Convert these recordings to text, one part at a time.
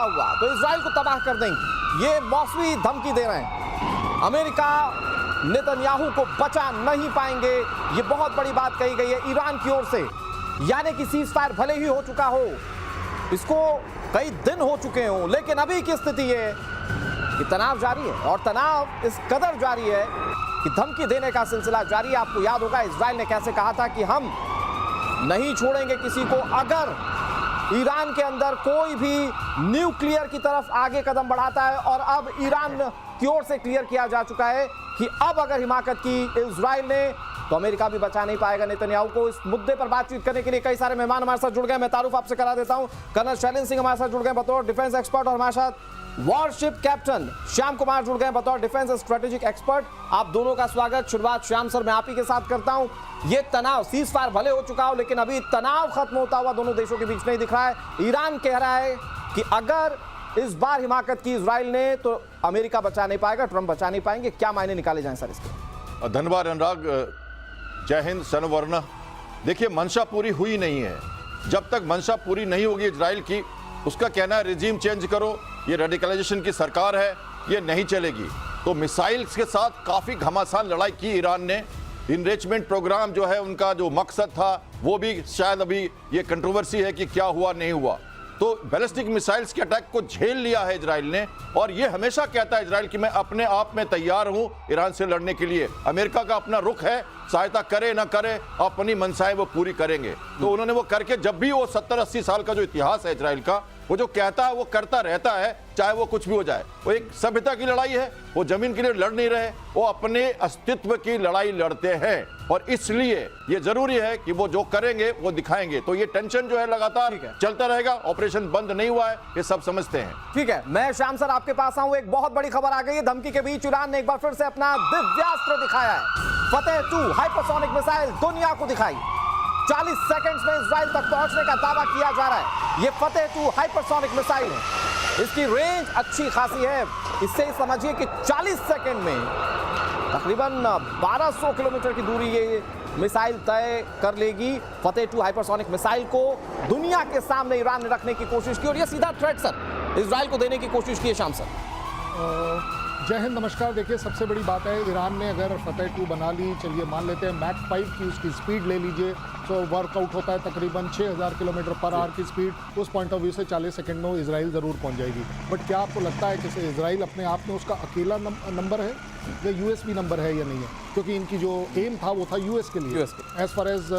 होता हुआ तो इजराइल को तबाह कर देंगे। ये मौसमी धमकी दे रहे हैं। अमेरिका नेतन्याहू को बचा नहीं पाएंगे, ये बहुत बड़ी बात कही गई है ईरान की ओर से। यानी कि सीज फायर भले ही हो चुका हो, इसको कई दिन हो चुके हों, लेकिन अभी की स्थिति है कि तनाव जारी है और तनाव इस कदर जारी है कि धमकी देने का सिलसिला जारी है। आपको याद होगा इजराइल ने कैसे कहा था कि हम नहीं छोड़ेंगे किसी को अगर ईरान के अंदर कोई भी न्यूक्लियर की तरफ आगे कदम बढ़ाता है। और अब ईरान की ओर से क्लियर किया जा चुका है कि अब अगर हिमाकत की इजराइल ने तो अमेरिका भी बचा नहीं पाएगा नेतन्याहू को। इस मुद्दे पर बातचीत करने के लिए कई सारे मेहमान हमारे साथ जुड़ गए। मैं तारुफ आपसे करा देता हूं, कर्नल शैलेंद्र सिंह हमारे साथ जुड़ गए बतौर डिफेंस एक्सपर्ट और हमारे साथ वॉरशिप कैप्टन श्याम कुमार जुड़ गए बतौर डिफेंस स्ट्रेटेजिक एक्सपर्ट। आप दोनों का स्वागत। शुरुआत श्याम सर मैं आप ही के साथ करता हूं। ये तनाव सीज फायर भले हो चुका हो, लेकिन अभी तनाव खत्म होता हुआ दोनों देशों के बीच नहीं दिख रहा है। ईरान कह रहा है कि अगर इस बार हिमाकत की इजराइल ने तो अमेरिका बचा नहीं पाएगा, ट्रंप बचा नहीं पाएंगे। क्या मायने निकाले जाएं सर इसके? धन्यवाद अनुराग, जय हिंद, सनवर्ण। देखिए, मंशा पूरी हुई नहीं है। जब तक मंशा पूरी नहीं होगी इजराइल की, उसका कहना है रिजीम चेंज करो, ये रेडिकलाइजेशन की सरकार है, ये नहीं चलेगी। तो मिसाइल्स के साथ काफ़ी घमासान लड़ाई की ईरान ने। इनरिचमेंट प्रोग्राम जो है उनका जो मकसद था वो भी शायद अभी ये कंट्रोवर्सी है कि क्या हुआ नहीं हुआ। तो बैलिस्टिक मिसाइल्स के अटैक को झेल लिया है इजराइल ने, और ये हमेशा कहता है इजराइल कि मैं अपने आप में तैयार हूं ईरान से लड़ने के लिए। अमेरिका का अपना रुख है, सहायता करे ना करे अपनी मनसाएं वो पूरी करेंगे। तो उन्होंने वो करके, जब भी वो 70-80 साल का जो इतिहास है इजराइल का, वो जो कहता है वो करता रहता है, चाहे वो कुछ भी हो जाए। वो एक सभ्यता की लड़ाई है, वो जमीन के लिए लड़ नहीं रहे, वो अपने अस्तित्व की लड़ाई लड़ते हैं। और इसलिए ये जरूरी है कि वो जो करेंगे वो दिखाएंगे। तो ये टेंशन जो है लगातार चलता रहेगा, ऑपरेशन बंद नहीं हुआ है, ये सब समझते हैं। ठीक है, मैं श्याम सर आपके पास आऊं। एक बहुत बड़ी खबर आ गई है, धमकी के बीच ईरान ने एक बार फिर से अपना दिव्यास्त्र दिखाया है। फतेह 2 हाइपरसोनिक मिसाइल दुनिया को दिखाई। 40 सेकंड्स में इजराइल तक पहुंचने का दावा किया जा रहा है। ये फतेह 2 हाइपरसोनिक मिसाइल है, इसकी रेंज अच्छी खासी है। इससे समझिए कि 40 सेकंड में तकरीबन 1200 किलोमीटर की दूरी ये मिसाइल तय कर लेगी। फतेह 2 हाइपरसोनिक मिसाइल को दुनिया के सामने ईरान ने रखने की कोशिश की और ये सीधा थ्रेट सर इजराइल को देने की कोशिश की है। श्याम सर जय हिंद, नमस्कार। देखिए, सबसे बड़ी बात है ईरान ने अगर फतेह 2 बना ली, चलिए मान लेते हैं मैक 5 की उसकी स्पीड ले लीजिए, तो वर्कआउट होता है तकरीबन 6000 किलोमीटर पर आवर की स्पीड। उस पॉइंट ऑफ व्यू से 40 सेकंड में इजराइल ज़रूर पहुंच जाएगी। बट क्या आपको लगता है कि इजराइल अपने आप में उसका अकेला नंबर है या यूएस भी नंबर है या नहीं है? क्योंकि इनकी जो एम था वो था यूएस के लिए। As far as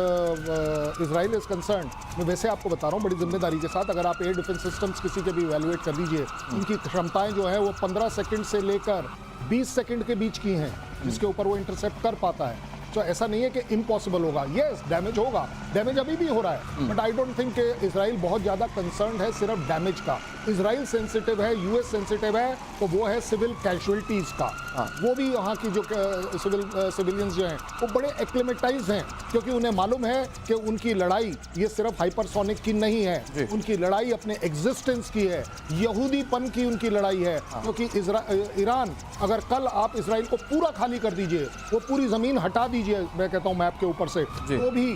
Israel is concern, मैं वैसे आपको बता रहा हूँ बड़ी जिम्मेदारी के साथ, अगर आप एयर डिफेंस सिस्टम्स किसी के भी इवैल्यूएट कर दीजिए, इनकी क्षमताएं जो है वो 15 सेकंड से लेकर 20 सेकंड के बीच की हैं, जिसके ऊपर वो इंटरसेप्ट कर पाता है। तो ऐसा नहीं है कि इम्पॉसिबल होगा। यस, डैमेज होगा, डैमेज अभी भी हो रहा है, बट आई डोंट थिंक कि इजराइल बहुत ज़्यादा कंसर्न है सिर्फ डैमेज का। इजराइल सेंसिटिव है, यूएस सेंसिटिव है, तो वो है सिविल कैजुअलिटीज़ का। वो भी वहाँ की जो सिविलियंस जो हैं वो बड़े एक्लिमेटाइज हैं, क्योंकि उन्हें मालूम है कि उनकी लड़ाई ये सिर्फ हाइपरसोनिक की नहीं है, उनकी लड़ाई अपने एग्जिस्टेंस की है, यहूदीपन की उनकी लड़ाई है। क्योंकि ईरान, अगर कल आप इजराइल को पूरा खाली कर दीजिए, वो पूरी ज़मीन हटा दीजिए, मैं कहता हूं मैप के ऊपर से, तो भी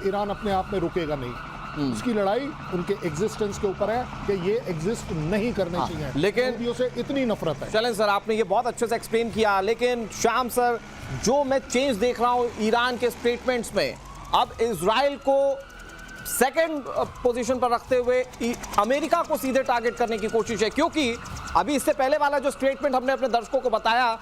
ईरान अपने आप में रुकेगा नहीं। उसकी लड़ाई उनके एग्जिस्टेंस के ऊपर है कि ये एग्जिस्ट नहीं करने चाहिए, लेकिन से इतनी नफरत है। चलें सर, आपने ये बहुत अच्छे से एक्सप्लेन किया, लेकिन श्याम सर जो मैं चेंज देख रहा हूं ईरान के स्टेटमेंट्स में, अब इजराइल को सेकंड पोजीशन पर रखते हुए अमेरिका को सीधे टारगेट करने की कोशिश है। क्योंकि अभी इससे पहले वाला जो स्टेटमेंट हमने अपने दर्शकों को बताया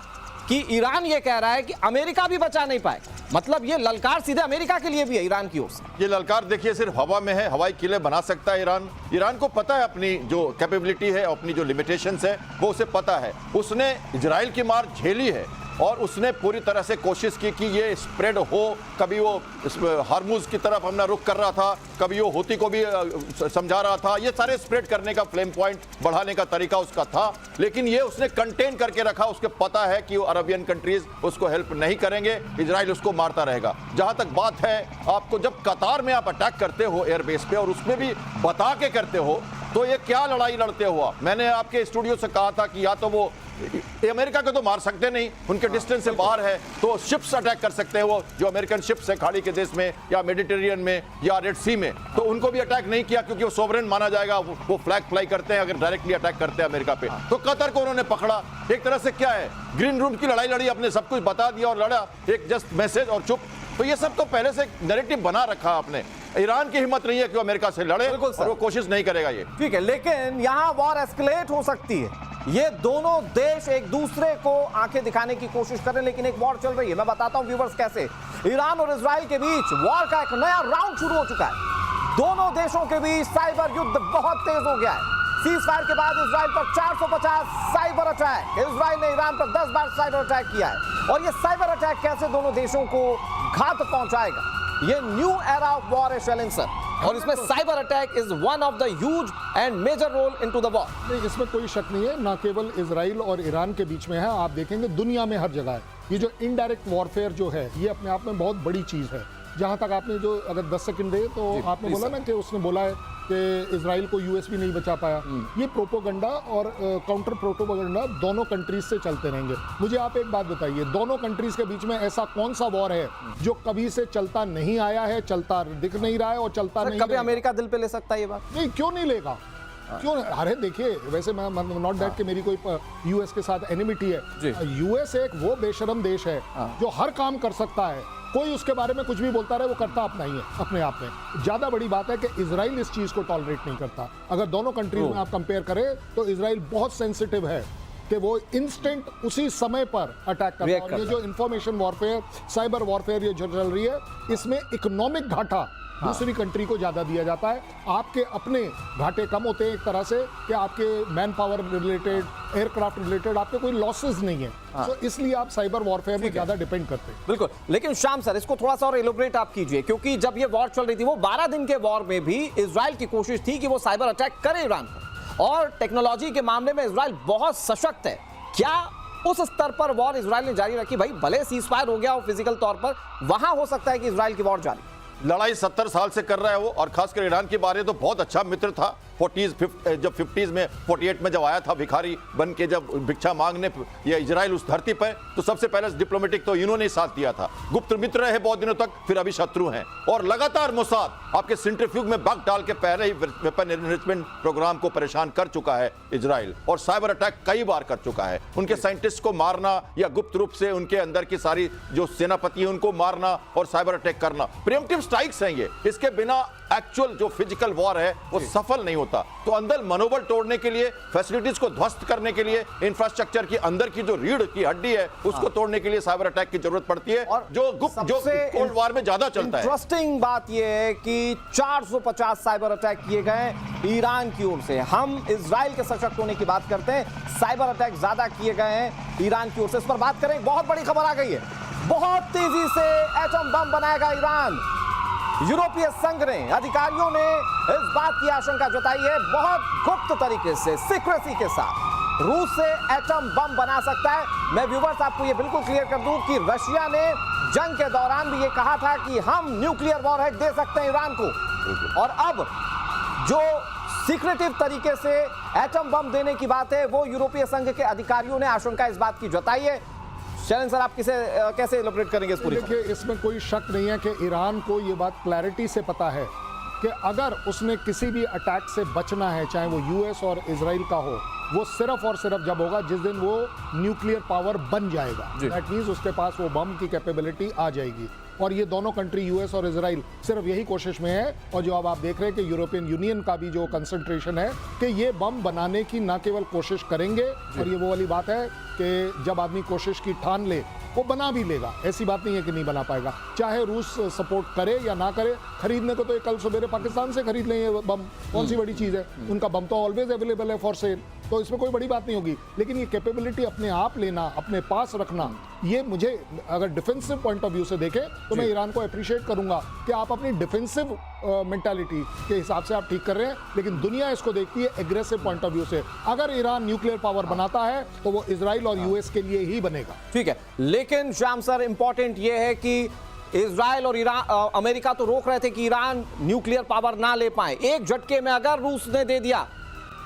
कि ईरान ये कह रहा है कि अमेरिका भी बचा नहीं पाए, मतलब ये ललकार सीधे अमेरिका के लिए भी है ईरान की ओर से। ये ललकार देखिए सिर्फ हवा में है, हवाई किले बना सकता है ईरान। ईरान को पता है अपनी जो कैपेबिलिटी है, अपनी जो लिमिटेशंस है, वो उसे पता है। उसने इजराइल की मार झेली है और उसने पूरी तरह से कोशिश की कि ये स्प्रेड हो। कभी वो हार्मुज की तरफ अपना रुख कर रहा था, कभी वो होती को भी समझा रहा था। ये सारे स्प्रेड करने का, फ्लेम पॉइंट बढ़ाने का तरीका उसका था, लेकिन ये उसने कंटेन करके रखा। उसके पता है कि वो अरबियन कंट्रीज उसको हेल्प नहीं करेंगे, इजराइल उसको मारता रहेगा। जहां तक बात है, आपको जब कतार में आप अटैक करते हो एयरबेस पे, और उसमें भी बता के करते हो तो ये क्या लड़ाई लड़ते हुआ? मैंने आपके स्टूडियो से कहा था कि या तो वो अमेरिका को तो मार सकते नहीं, उनके डिस्टेंस से बाहर है, तो शिप्स अटैक कर सकते हैं, वो जो अमेरिकन शिप्स है खाड़ी के देश में या मेडिटेरियन में या रेड सी में, तो उनको भी अटैक नहीं किया क्योंकि वो सोवरेन माना जाएगा, वो फ्लैग फ्लाई करते हैं अगर डायरेक्टली अटैक करते हैं अमेरिका पे। तो कतर को उन्होंने पकड़ा, एक तरह से क्या है, ग्रीन रूम की लड़ाई लड़ी, अपने सब कुछ बता दिया और लड़ा, एक जस्ट मैसेज और चुप। तो ये सब तो पहले से नैरेटिव बना रखा आपने। ईरान की हिम्मत नहीं है कि वो अमेरिका से लड़े और वो कोशिश नहीं करेगा ये। ठीक है, लेकिन यहां वॉर एस्केलेट हो सकती है। ये दोनों देश एक दूसरे को आंखें दिखाने की कोशिश कर रहे हैं, लेकिन एक वॉर चल रही है। मैं बताता हूं व्यूअर्स कैसे। ईरान और इजराइल के बीच वॉर का एक नया राउंड शुरू हो चुका है। दोनों देशों के बीच साइबर युद्ध बहुत तेज हो गया है। सीज फायर के बाद इजराइल पर 450 साइबर अटैक, इजराइल ने ईरान पर 10 बार साइबर अटैक किया है। और ये साइबर अटैक कैसे दोनों देशों को घात पहुंचाएगा, ये न्यू एरा ऑफ वॉर है शैलेंद्र सर। और इसमें cyber attack is one of the huge and major role into the war. नहीं, इसमें कोई शक नहीं है, ना केवल इजराइल और ईरान के बीच में है, आप देखेंगे दुनिया में हर जगह है। ये जो इनडायरेक्ट वॉरफेयर जो है, ये अपने आप में बहुत बड़ी चीज है। जहां तक आपने जो अगर 10 सेकंड दे तो आपने बोला ना कि उसने बोला है कि इजराइल को यूएस भी नहीं बचा पाया। ये प्रोपोगंडा और काउंटर प्रोपोगंडा दोनों कंट्रीज से चलते रहेंगे। मुझे आप एक बात बताइए, दोनों कंट्रीज के बीच में ऐसा कौन सा वॉर है जो कभी से चलता नहीं आया है, चलता दिख नहीं रहा है और चलता नहीं कभी अमेरिका दिल पे ले सकता है ये बात? नहीं, क्यों नहीं लेगा, क्यों? अरे देखिए, वैसे मैं नॉट दैट कि मेरी कोई यूएस के साथ एनिमिटी है। यूएस एक वो बेशरम देश है जो हर काम कर सकता है, कोई उसके बारे में कुछ भी बोलता रहे, वो करता अपना ही है अपने आप में। ज्यादा बड़ी बात है कि इजराइल इस चीज को टॉलरेट नहीं करता। अगर दोनों कंट्रीज में आप कंपेयर करें तो इजराइल बहुत सेंसिटिव है कि वो इंस्टेंट उसी समय पर अटैक करता है। और ये जो इंफॉर्मेशन वॉरफेयर, साइबर वॉरफेयर ये जो चल रही है, इसमें इकोनॉमिक घाटा दूसरी कंट्री को ज्यादा दिया जाता है। आपके अपने घाटे कम होते हैं एक तरह से कि आपके man power related, aircraft related आपके कोई लॉसेस नहीं है। तो इसलिए आप साइबर वॉरफेयर में ज्यादा डिपेंड करते हैं। बिल्कुल, लेकिन शाम सर इसको थोड़ा सा और एलोबरेट आप कीजिए, क्योंकि जब ये वॉर चल रही थी, वो 12 दिन के वॉर में भी इजराइल की कोशिश थी कि वो साइबर अटैक करे ईरान पर, और टेक्नोलॉजी के मामले में इजराइल बहुत सशक्त है। क्या उस स्तर पर वॉर इजराइल ने जारी रखी? भाई भले सीज फायर हो गया हो फिजिकल तौर पर, वहां हो सकता है कि इजराइल की वॉर जारी। लड़ाई 70 साल से कर रहा है वो, और खासकर ईरान के बारे तो बहुत अच्छा मित्र था। 40s जब 50s में 48 में जब आया था भिखारी बन के, जब भिक्षा मांगने ये इजराइल उस धरती पर, तो सबसे पहले डिप्लोमेटिक तो इन्होंने साथ दिया था। गुप्त मित्र रहे बहुत दिनों तक, फिर अभी शत्रु हैं। और लगातार मोसाद आपके सेंट्रीफ्यूज में बग डाल के पहले ही वेपन एनरिचमेंट प्रोग्राम को परेशान कर चुका है इजराइल, और साइबर अटैक कई बार कर चुका है। उनके साइंटिस्ट को मारना या गुप्त रूप से उनके अंदर की सारी जो सेनापति है उनको मारना और साइबर अटैक करना, प्रिएम्प्टिव स्ट्राइक्स हैं ये। इसके बिना एक्चुअल जो फिजिकल वॉर है वो सफल नहीं होता। तो अंदर मनोबल तोड़ने के लिए, फैसिलिटीज को ध्वस्त करने के लिए, इंफ्रास्ट्रक्चर की अंदर की जो रीढ़ की हड्डी है उसको तोड़ने के लिए साइबर अटैक की जरूरत पड़ती है, और जो कोल्ड वॉर में ज्यादा चलता है। इंटरेस्टिंग बात यह है कि 450 साइबर अटैक किए गए ईरान की ओर से। हम इजराइल के सशक्त होने की बात करते हैं, साइबर अटैक ज्यादा किए गए हैं ईरान की ओर से। इस पर बात करें, बहुत बड़ी खबर आ गई है, बहुत तेजी से एटम बम बनाएगा ईरान। यूरोपीय संघ ने, अधिकारियों ने इस बात की आशंका जताई है, बहुत गुप्त तरीके से, सीक्रेसी के साथ रूस से एटम बम बना सकता है। मैं व्यूवर्स आपको ये बिल्कुल क्लियर कर दूं कि रशिया ने जंग के दौरान भी ये कहा था कि हम न्यूक्लियर वॉरहेड दे सकते हैं ईरान को, और अब जो सीक्रेटिव तरीके से एटम बम देने की बात है, वो यूरोपीय संघ के अधिकारियों ने आशंका इस बात की जताई है। शैलेंद्र सर, आप कैसे एलोबरेट करेंगे इस पूरी? देखिए, इसमें कोई शक नहीं है कि ईरान को ये बात क्लैरिटी से पता है कि अगर उसने किसी भी अटैक से बचना है, चाहे वो यूएस और इजराइल का हो, वो सिर्फ और सिर्फ जब होगा जिस दिन वो न्यूक्लियर पावर बन जाएगा। दैट मींस उसके पास वो बम की कैपेबिलिटी आ जाएगी। और ये दोनों कंट्री यूएस और इजराइल सिर्फ यही कोशिश में है। और जो अब आप देख रहे हैं कि यूरोपियन यूनियन का भी जो कंसंट्रेशन है कि ये बम बनाने की न केवल कोशिश करेंगे, और ये वो वाली बात है कि जब आदमी कोशिश की ठान ले वो बना भी लेगा। ऐसी बात नहीं है कि नहीं बना पाएगा, चाहे रूस सपोर्ट करे या ना करे। खरीदने को तो कल सवेरे पाकिस्तान से खरीद लें ये बम, कौन सी बड़ी चीज़ है? उनका बम तो ऑलवेज अवेलेबल है फॉर सेल, तो इसमें कोई बड़ी बात नहीं होगी। लेकिन ये कैपेबिलिटी अपने आप लेना, अपने पास रखना, ये मुझे अगर डिफेंसिव पॉइंट ऑफ व्यू से देखें तो मैं ईरान को अप्रिशिएट करूंगा कि आप अपनी डिफेंसिव मेंटालिटी के हिसाब से आप ठीक कर रहे हैं, लेकिन दुनिया इसको देखती है एग्रेसिव पॉइंट ऑफ व्यू से। अगर ईरान न्यूक्लियर पावर बनाता है तो वो इजराइल और यूएस के लिए ही बनेगा। ठीक है, लेकिन श्याम सर, इंपॉर्टेंट ये है कि इजराइल और ईरान, अमेरिका तो रोक रहे थे कि ईरान न्यूक्लियर पावर ना ले पाए। एक झटके में अगर रूस ने दे दिया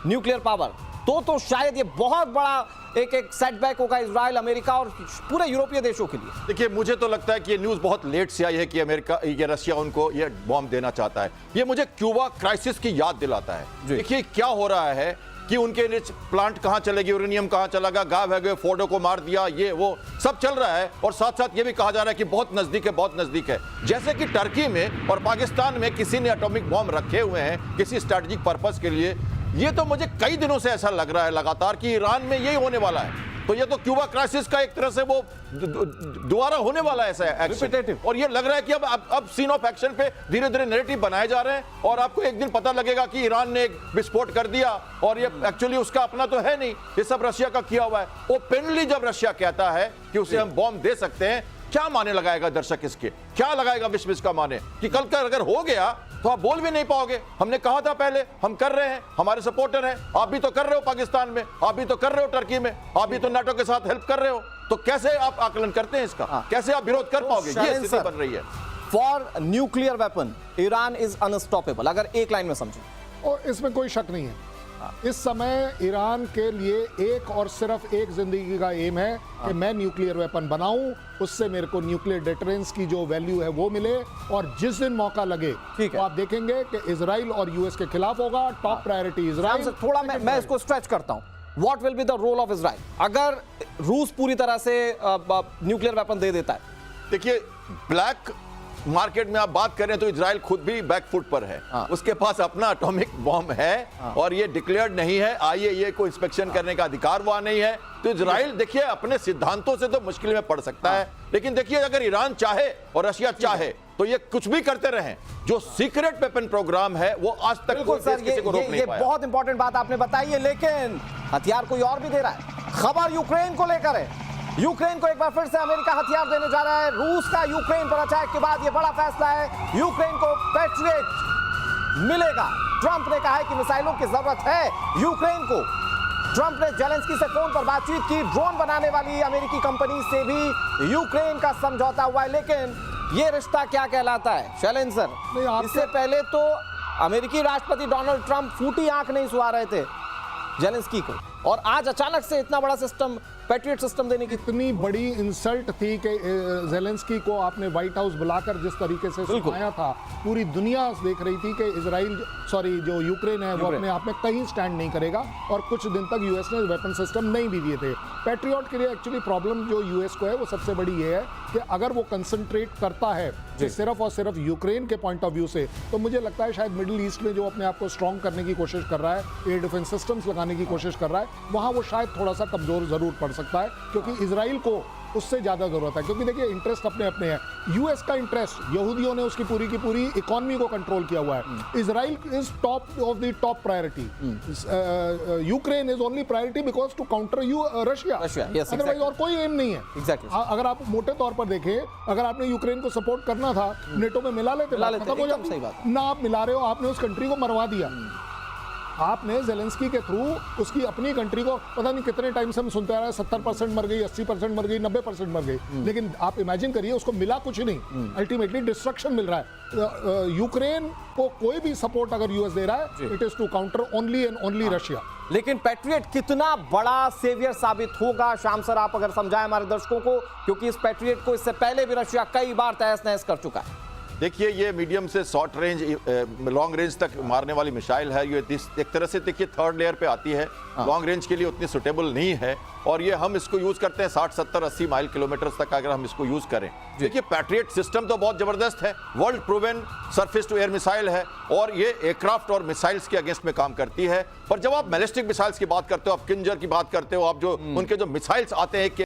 न्यूक्लियर पावर, तो शायद ये बहुत बड़ा एक सेटबैक होगा इजराइल, अमेरिका और पूरे यूरोपीय देशों के लिए। देखिए, मुझे तो लगता है कि ये न्यूज़ बहुत लेट से आई है कि अमेरिका, ये रशिया उनको ये बॉम्ब देना चाहता है। ये मुझे क्यूबा क्राइसिस की याद दिलाता है। देखिए क्या हो रहा है कि उनके लिए प्लांट कहां चलेगी, यूरेनियम कहां चलेगा, गायब है गए, फोर्डो को मार दिया, ये वो सब चल रहा है। और साथ साथ ये भी कहा जा रहा है कि बहुत नजदीक है, बहुत नजदीक है। जैसे कि टर्की में और पाकिस्तान में किसी ने एटॉमिक बॉम्ब रखे हुए हैं किसी स्ट्रेटेजिक पर्पस के लिए। ये तो मुझे कई दिनों से ऐसा लग रहा है लगातार कि ईरान में यही होने वाला है। तो ये तो क्यूबा क्राइसिस का एक तरह से वो दोबारा होने वाला है ऐसा एक्शन। और ये लग रहा है कि अब सीन ऑफ एक्शन पे धीरे धीरे नैरेटिव बनाए जा रहे हैं और आपको एक दिन पता लगेगा कि ईरान ने एक विस्फोट कर दिया और ये एक्चुअली उसका अपना तो है नहीं, ये सब रशिया का किया हुआ है। ओपनली जब रशिया कहता है कि उसे हम बॉम्ब दे सकते हैं, क्या माने लगाएगा दर्शक इसके, क्या लगाएगा विश्व इसका माने कि कल का अगर हो गया तो आप बोल भी नहीं पाओगे। हमने कहा था पहले, हम कर रहे हैं, हमारे सपोर्टर हैं, आप भी तो कर रहे हो पाकिस्तान में, आप भी तो कर रहे हो टर्की में, आप भी तो नाटो के साथ हेल्प कर रहे हो। तो कैसे आप आकलन करते हैं इसका, कैसे आप विरोध कर पाओगे? ये स्थिति बन रही है। For nuclear weapon Iran is unstoppable, अगर एक लाइन में समझें। और इसमें कोई शक नहीं है, इस समय ईरान के लिए एक और सिर्फ एक जिंदगी का एम है कि मैं न्यूक्लियर वेपन बनाऊं, उससे मेरे को न्यूक्लियर डिटरेंस की जो वैल्यू है वो मिले। और जिस दिन मौका लगे तो आप देखेंगे कि इजराइल और यूएस के खिलाफ होगा। Top priority Israel. थोड़ा मैं इसको स्ट्रेच करता हूं, what will be the role of Israel अगर रूस पूरी तरह से न्यूक्लियर वेपन दे देता है? देखिए, ब्लैक मार्केट में आप बात करें तो इजराइल खुद भी बैकफुट पर है। उसके पास अपना एटॉमिक बॉम्ब है और ये डिक्लेयर्ड नहीं है, आईएईए को इंस्पेक्शन करने का अधिकार वहां नहीं है। तो इजराइल देखिए अपने सिद्धांतों से तो मुश्किल में पड़ सकता है, लेकिन देखिए अगर ईरान चाहे और रशिया चाहे तो ये कुछ भी करते रहें। जो सीक्रेट वेपन प्रोग्राम है वो आज तक कोई देश किसी को रोक नहीं पाया। बहुत इंपॉर्टेंट बात आपने बताई है, लेकिन हथियार कोई और भी दे रहा है। खबर यूक्रेन को लेकर है, यूक्रेन को एक बार फिर से अमेरिका हथियार देने जा रहा है। रूस का यूक्रेन पर अटैक के बाद यह बड़ा फैसला है, यूक्रेन को पैट्रियट मिलेगा। ट्रंप ने कहा है कि मिसाइलों की जरूरत है यूक्रेन को। ट्रंप ने जेलेंस्की से फोन पर बातचीत की, ड्रोन बनाने वाली अमेरिकी कंपनी से भी यूक्रेन का समझौता हुआ है। लेकिन यह रिश्ता क्या कहलाता है शैलेंद्र सर? इससे पहले तो अमेरिकी राष्ट्रपति डोनाल्ड ट्रंप फूटी आंख नहीं सुहा रहे थे जेलेंस्की को, और आज अचानक से इतना बड़ा सिस्टम, पैट्रियट सिस्टम देने की इतनी बड़ी इंसल्ट थी कि जेलेंस्की को आपने व्हाइट हाउस बुलाकर जिस तरीके से सुनाया था, पूरी दुनिया देख रही थी कि जो यूक्रेन है वो अपने आप में कहीं स्टैंड नहीं करेगा। और कुछ दिन तक यूएस ने वेपन सिस्टम नहीं भी दिए थे। पैट्रियट के लिए एक्चुअली प्रॉब्लम जो यूएस को है वो सबसे बड़ी ये है कि अगर वो कंसंट्रेट करता है सिर्फ और सिर्फ यूक्रेन के पॉइंट ऑफ व्यू से, तो मुझे लगता है शायद मिडिल ईस्ट में जो अपने आप को स्ट्रॉन्ग करने की कोशिश कर रहा है, एयर डिफेंस सिस्टम्स लगाने की कोशिश कर रहा है, वहां वो शायद थोड़ा सा कमजोर जरूर पड़ सकता है, क्योंकि इजराइल को उससे ज्यादा जरूरत है। क्योंकि देखिए इंटरेस्ट अपने अपने हैं। यूएस का इंटरेस्ट, यहूदियों ने उसकी पूरी की पूरी इकोनॉमी को कंट्रोल किया हुआ है। Israel is top of the top priority. Ukraine is only priority because to counter Russia. Otherwise और कोई एम नहीं है। अगर आप मोटे तौर पर देखें, अगर आपने यूक्रेन को सपोर्ट करना था, नेटो में मिला लेते, ना आप मिला रहे हो, आपने उस कंट्री को मरवा दिया। आपने जेलेंस्की के थ्रू उसकी अपनी कंट्री को, पता नहीं कितने टाइम से हम सुनते आ रहे हैं 70% मर गई, 80% मर गई, 90% मर गई, लेकिन आप इमेजिन करिए उसको मिला कुछ नहीं, अल्टीमेटली डिस्ट्रक्शन मिल रहा है। यूक्रेन को कोई भी सपोर्ट अगर यूएस दे रहा है, it is to counter only and only Russia. लेकिन पैट्रियट कितना बड़ा सेवियर साबित होगा, श्याम सर आप अगर समझाएं हमारे दर्शकों को, क्योंकि इस पैट्रियट को इससे पहले भी रशिया कई बार तहस नहस कर चुका है। देखिए, ये मीडियम से शॉर्ट रेंज, लॉन्ग रेंज तक मारने वाली मिसाइल है। ये एक तरह से देखिए थर्ड लेयर पे आती है, लॉन्ग रेंज के लिए उतनी सुटेबल नहीं है। और ये हम इसको यूज करते हैं 60, 70, 80 माइल किलोमीटर तक अगर हम इसको यूज करें। देखिए पैट्रियट सिस्टम तो बहुत जबरदस्त है, world proven surface to air missile है और ये एयरक्राफ्ट और मिसाइल्स के अगेंस्ट में काम करती है। पर जब आप बैलिस्टिक मिसाइल्स की बात करते हो, आप किंजर की बात करते हो, आप जो उनके जो मिसाइल्स आते हैं